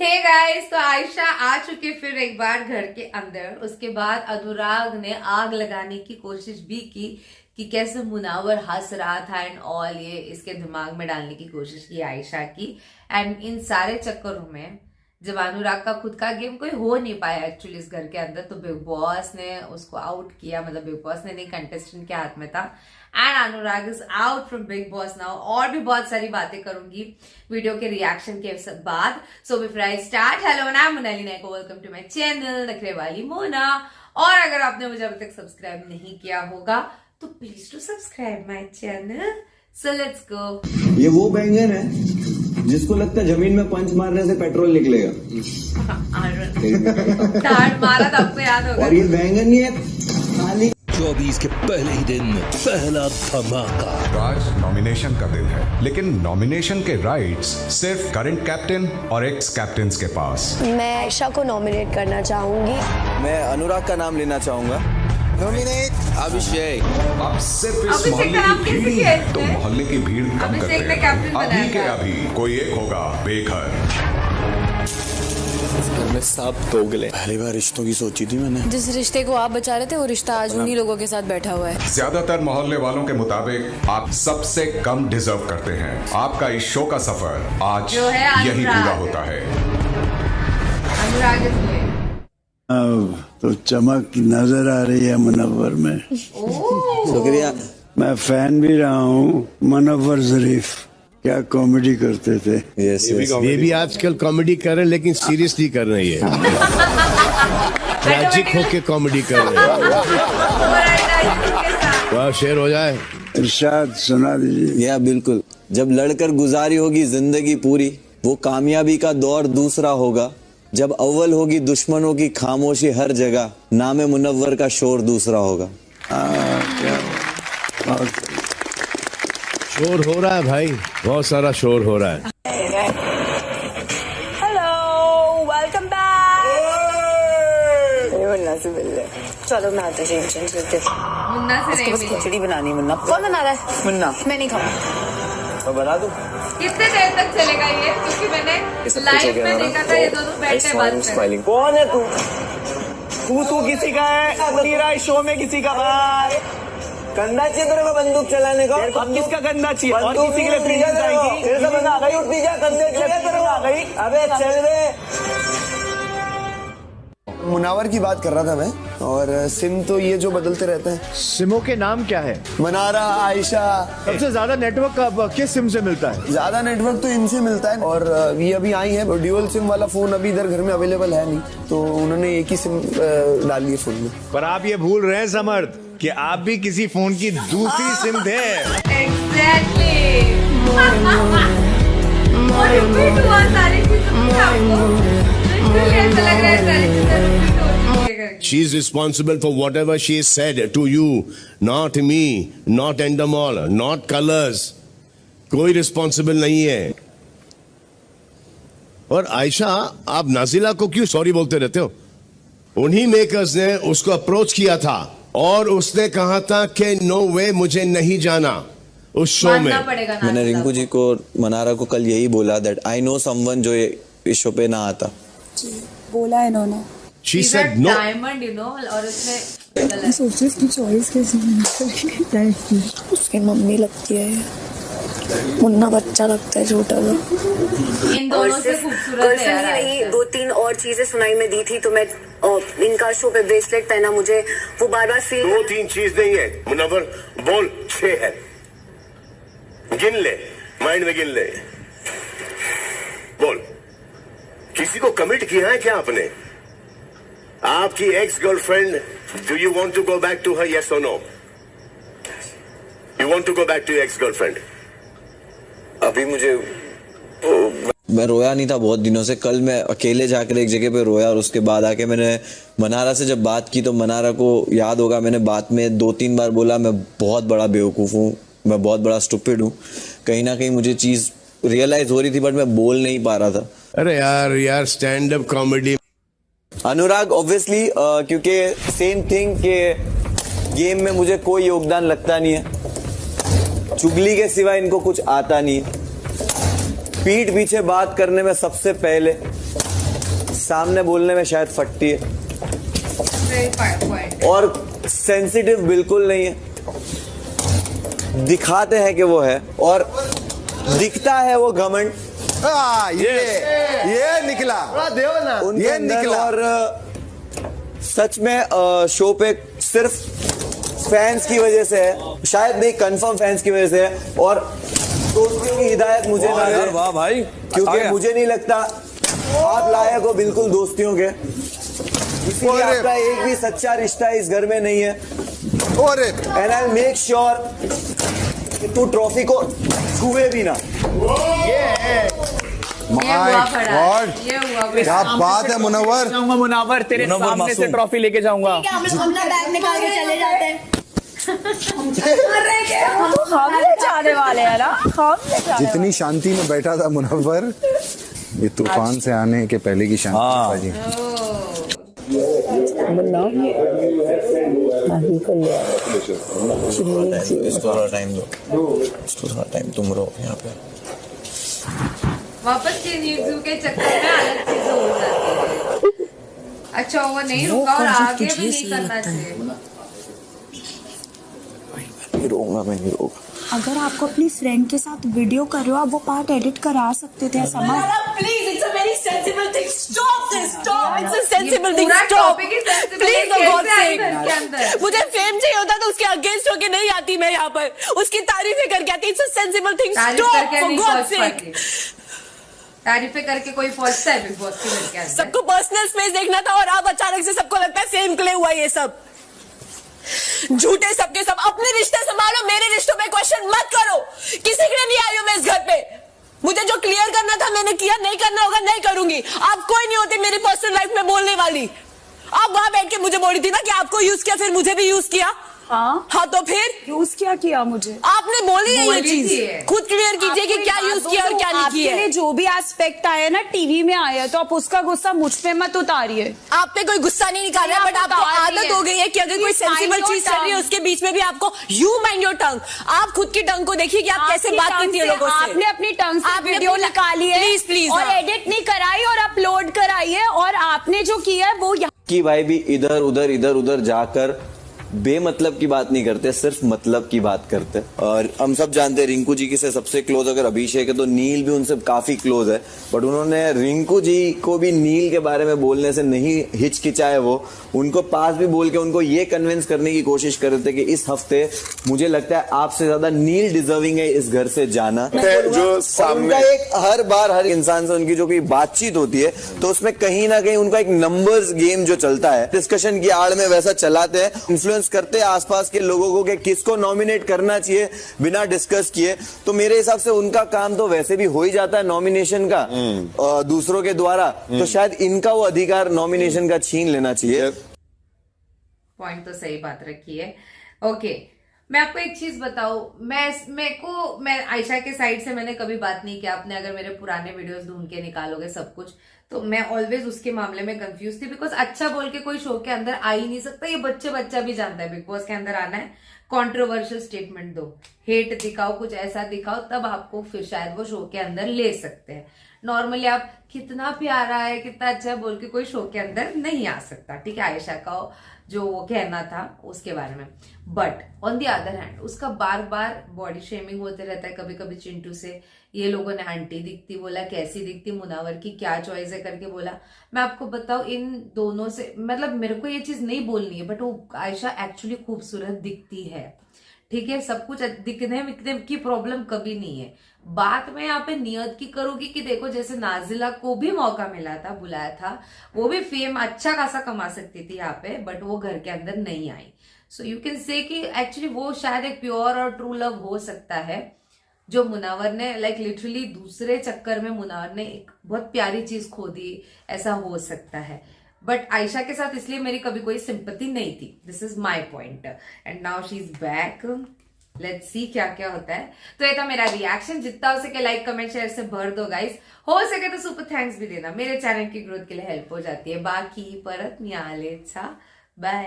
Hey guys, तो आयशा आ चुके फिर एक बार घर के अंदर। उसके बाद अनुराग ने आग लगाने की कोशिश भी की कि कैसे मुनावर हंस रहा था एंड ऑल, ये इसके दिमाग में डालने की कोशिश की आयशा की। एंड इन सारे चक्करों में जब अनुराग का खुद का गेम कोई हो नहीं पाया एक्चुअली इस घर के अंदर, तो बिग बॉस ने उसको आउट किया। मतलब बिग बॉस ने नहीं, कंटेस्टेंट के हाथ में था। And Anurag is out from big boss now. और भी बहुत सारी बातें करूंगी वीडियो के रिएक्शन के बाद। So before I start, hello ना Monali Nayako, welcome to my channel नखरे वाली मोना। और अगर आपने मुझे अभी तक सब्सक्राइब नहीं किया होगा तो please to subscribe my channel. So let's go. ये वो बैंगन है जिसको लगता है जमीन में पंच मारने से पेट्रोल निकलेगा। मारा था, आपको याद होगा। और ये बैंगन ही है खाली 24 के पहले ही दिन पहला धमाका। आज नॉमिनेशन का दिन है, लेकिन नॉमिनेशन के राइट्स सिर्फ करंट कैप्टन और एक्स कैप्टन के पास। मैं आयशा को नॉमिनेट करना चाहूंगी। मैं अनुराग का नाम लेना चाहूंगा। नॉमिनेट अभिषेक। अब सिर्फ इस मोहल्ले की भीड़ ही है, तो मोहल्ले की भीड़ कम करते हैं। अभी के अभी कोई एक होगा बेघर। इस घर में सब दोगले। पहली बार रिश्तों की सोची थी मैंने। जिस रिश्ते को आप बचा रहे थे वो रिश्ता आज उन्हीं लोगों के साथ बैठा हुआ है। ज्यादातर मोहल्ले वालों के मुताबिक आप सबसे कम डिजर्व करते हैं। आपका इस शो का सफर आज यही पूरा होता है। अनुराग तो चमक नजर आ रही है मुनव्वर में। शुक्रिया। मैं फैन भी रहा हूँ मुनव्वर जरीफ, क्या कॉमेडी करते थे। ये भी आजकल कॉमेडी कर रहे हैं, लेकिन सीरियसली कर रही है। ट्रैजिक होके कॉमेडी कर रहे हैं। वाह, शेर हो जाए। इरशाद सुना दीजिए। या बिल्कुल। जब लड़कर गुजारी होगी जिंदगी पूरी, वो कामयाबी का दौर दूसरा होगा। जब अव्वल होगी दुश्मनों की खामोशी हर जगह, नाम मुनव्वर का शोर दूसरा होगा। शोर हो रहा है भाई, बहुत सारा शोर हो रहा है। Hello, welcome back. मुन्ना से मिल ले। चलो मैं आता हूँ, चेंज करते। मुन्ना से नहीं बस मिले। खिचड़ी बनानी। मुन्ना कौन बना रहा है? मुन्ना। मैं नहीं खाऊंगा। तो बना दूं? कितने देर तक चलेगा ये? क्योंकि मैंने लाइव में देखा था ये दोनों बैठे बात कर रहे हैं। कौन है तू? तू किसी का है? तेरा शो में किसी का भाई कंधा चाहिए तेरे को बंदूक चलाने का? अब किसका कंधा चाहिए? और किसी के लिए फ्रीजर जाएगी? तेरे से बंदा आ गई, उठती जा, कंधे के लिए तेरे को आ गई। अबे चल रे। मुनावर की बात कर रहा था मैं। और सिम तो ये जो बदलते रहते हैं। सिमों के नाम क्या है? मनारा, आयशा। सबसे ज्यादा नेटवर्क किस सिम से मिलता है? ज्यादा नेटवर्क तो इनसे मिलता है। और ये अभी आई है ड्यूअल सिम वाला फोन, अभी इधर घर में अवेलेबल है नहीं, तो उन्होंने एक ही सिम डाली है फोन में। पर आप ये भूल रहे हैं समर्थ कि आप भी किसी फोन की दूसरी सिम थे। एग्जैक्टली। और रिपीट हुआ सारी चीजें आपको। बिल्कुल ऐसा लग रहा है सारी चीजें रिपीट हो चुकी है। She is responsible for whatever she said to you, not me, not Endemol, not Colors. कोई रिस्पॉन्सिबल नहीं है। और आयशा, आप नाजिला को क्यों सॉरी बोलते रहते हो? उन्हीं मेकर्स ने उसको अप्रोच किया था और उसने कहा था कि नो वे, मुझे नहीं जाना उस शो में। मैंने रिंकू जी को, मनारा को कल यही बोला दैट आई नो समवन जो इस शो पे ना आता। बोला है इन्होंने। She said no. Diamond, you know, और उसने मैं सोच रही इसकी चॉइस कैसी उसकी मम्मी लगती है, मुन्ना बच्चा लगता है छोटा सा। इन दोनों से खूबसूरत है यार। नहीं, 2-3 और चीजें सुनाई में दी थी, तो मैं इनका शो पे ब्रेसलेट पहना, मुझे वो बार-बार फील। 2-3 चीज नहीं है मुनव्वर, बोल 6 है। गिन ले, माइंड में गिन ले। बोल, किसी को कमिट किया है क्या आपने? आपकी ex girlfriend, do you want to go back to her, yes और no? You want to go back to your ex girlfriend? अभी मुझे मैं रोया नहीं था बहुत दिनों से। कल मैं अकेले जाकर एक जगह पे रोया, और उसके बाद आके मैंने मनारा से जब बात की, तो मनारा को याद होगा मैंने बात में 2-3 बार बोला मैं बहुत बड़ा बेवकूफ़ हूँ, मैं बहुत बड़ा स्टूपिड हूँ। कहीं ना कहीं मुझे चीज़ रियलाइज हो रही थी, बट मैं बोल नहीं पा रहा था। अरे यार स्टैंड अप कॉमेडी। अनुराग ऑब्वियसली, क्योंकि सेम थिंग के गेम में मुझे कोई योगदान लगता नहीं है, चुगली के सिवा इनको कुछ आता नहीं है। पीठ पीछे बात करने में सबसे पहले, सामने बोलने में शायद फटती है, और सेंसिटिव बिल्कुल नहीं है। दिखाते हैं कि वो है, और दिखता है वो घमंड। ये निकला, ये निकला। और सच में शो पे सिर्फ फैंस की वजह से है, शायद नहीं, कंफर्म फैंस की वजह से है, और दोस्तों की हिदायत मुझे ना दे, वाह भाई, क्योंकि मुझे नहीं लगता आप लायक हो बिल्कुल दोस्तियों के, इसलिए आपका एक भी सच्चा रिश्ता इस घर में नहीं है। एंड आई मेक श्योर कि तू ट्रॉफी को छुए भी ना। क्या बात है मुनव्वर, मुनव्वर तेरे सामने से ट्रॉफी लेके जाऊंगा। अपना बैग निकाल के चले जाते हैं। हम ले जाने वाले हैं ना, हम ले जाने जितनी शांति में बैठा था मुनव्वर, ये तूफान से आने के पहले की शांति जी। इसको थोड़ा टाइम दो, इसको थोड़ा टाइम, तुम रहो यहाँ पे। वापस चीजों के चक्कर में अलग चीजें हो जाती है। अच्छा वो नहीं रुका और आगे भी नहीं करना चाहिए। मैं नहीं रोऊंगा। अगर आपको अपनी फ्रेंड के साथ वीडियो कर रहे हो, आप वो पार्ट एडिट करा सकते थे। समझ please, it's a very sensible thing, stop this, stop, it's a sensible thing, पूरा स्टॉप टॉपिक ही sensible प्लीज, है, फॉर गॉड कैसे आई सेक। घर के अंदर? मुझे फेम चाहिए होता तो उसके अगेंस्ट होके नहीं आती मैं यहाँ पर, उसकी तारीफें करके आती। It's a sensible thing, stop, for God sake. तारीफें करके कोई पहुंचता है बिग बॉस के घर के अंदर? सबको पर्सनल स्पेस देखना था, और अब अचानक से सबको लगता है फेम के लिए हुआ ये सब। झूठे सबके सब। अपने रिश्ते संभालो, मेरे रिश्तों पे क्वेश्चन मत करो। किसी के लिए नहीं आई हूं मैं इस घर पे। मुझे जो क्लियर करना था मैंने किया, नहीं करना होगा नहीं करूंगी। आप कोई नहीं होते मेरी पर्सनल लाइफ में बोलने वाली। आप वहां बैठ के मुझे बोल रही थी ना कि आपको यूज किया, फिर मुझे भी यूज किया। हाँ तो फिर यूज क्या किया मुझे? आपने बोली है ये चीज, खुद क्लियर कीजिए कि क्या यूज किया और क्या नहीं किया। आपके लिए जो भी एस्पेक्ट आया ना टीवी में आया, तो आप उसका गुस्सा मुझ पे मत उतारिए। आप पे कोई गुस्सा नहीं निकाला, बट आपको आदत हो गई है कि अगर कोई सेंसिबल चीज चल रही है उसके बीच में भी आपको यू माइंड योर टंग। आप खुद की टंग को देखिए कि आप कैसे बात करती है लोगों से। आपने अपनी टंग से वीडियो निकाली है, प्लीज प्लीज, और एडिट नहीं कराई और अपलोड कराई है, और आपने जो किया है वो कि भाई भी इधर उधर जाकर बेमतलब की बात नहीं करते, सिर्फ मतलब की बात करते। और हम सब जानते हैं रिंकू जी की से सबसे क्लोज अगर अभिषेक है तो नील भी उनसे काफी क्लोज है, बट उन्होंने रिंकू जी को भी नील के बारे में बोलने से नहीं हिचकिचाए। वो उनको पास भी बोल के उनको ये कन्विंस करने की कोशिश कर रहे थे कि इस हफ्ते मुझे लगता है आपसे ज्यादा नील डिजर्विंग है इस घर से जाना। जो सामने एक हर बार हर इंसान से उनकी जो कोई बातचीत होती है तो उसमें कहीं ना कहीं उनका एक नंबर्स गेम जो चलता है, डिस्कशन की आड़ में वैसा चलाते हैं, इन्फ्लुएंस करते हैं आसपास के लोगों को कि किसको नॉमिनेट करना चाहिए बिना डिस्कस किए। तो मेरे हिसाब से उनका काम तो वैसे भी हो ही जाता है नॉमिनेशन का दूसरों के द्वारा, तो शायद इनका वो अधिकार नॉमिनेशन का छीन लेना चाहिए। पॉइंट तो सही बात रखी है। ओके, मैं आपको एक चीज बताऊं, मैं आयशा के साइड से मैंने कभी बात नहीं किया। आपने अगर मेरे पुराने वीडियोस ढूंढ के निकालोगे सब कुछ, तो मैं ऑलवेज उसके मामले में कंफ्यूज थी, बिकॉज अच्छा बोल के कोई शो के अंदर आ ही नहीं सकता। ये बच्चा भी जानता है बिग बॉस के अंदर आना है, कंट्रोवर्शियल स्टेटमेंट दो, हेट दिखाओ, कुछ ऐसा दिखाओ, तब आपको फिर शायद वो शो के अंदर ले सकते हैं। नॉर्मली आप कितना प्यारा है, कितना अच्छा है बोल के कोई शो के अंदर नहीं आ सकता। ठीक है, आयशा का जो वो कहना था उसके बारे में। But on the other hand उसका बार बार बॉडी शेमिंग होते रहता है। कभी कभी चिंटू से ये लोगों ने आंटी दिखती बोला, कैसी दिखती, मुनावर की क्या चॉइस है करके बोला। मैं आपको बताऊं, इन दोनों से मतलब मेरे को ये चीज नहीं बोलनी है, बट वो आयशा एक्चुअली खूबसूरत दिखती है। ठीक है, सब कुछ दिखने विखने की प्रॉब्लम कभी नहीं है। बात मैं यहाँ पे नियत की करूंगी कि देखो, जैसे नाजिला को भी मौका मिला था, बुलाया था, वो भी फेम अच्छा खासा कमा सकती थी यहाँ पे, बट वो घर के अंदर नहीं आई। सो यू कैन से कि एक्चुअली वो शायद एक प्योर और ट्रू लव हो सकता है जो मुनावर ने लाइक लिटरली दूसरे चक्कर में मुनावर ने एक बहुत प्यारी चीज खो दी, ऐसा हो सकता है। बट आयशा के साथ इसलिए मेरी कभी कोई सिंपैथी नहीं थी। This is my point and now she is back. Let's see क्या क्या होता है। तो ये था मेरा रिएक्शन। जितना हो सके लाइक कमेंट शेयर से भर दो गाइस, हो सके तो सुपर थैंक्स भी देना, मेरे चैनल की ग्रोथ के लिए हेल्प हो जाती है। बाकी परत मिळाले, बाय।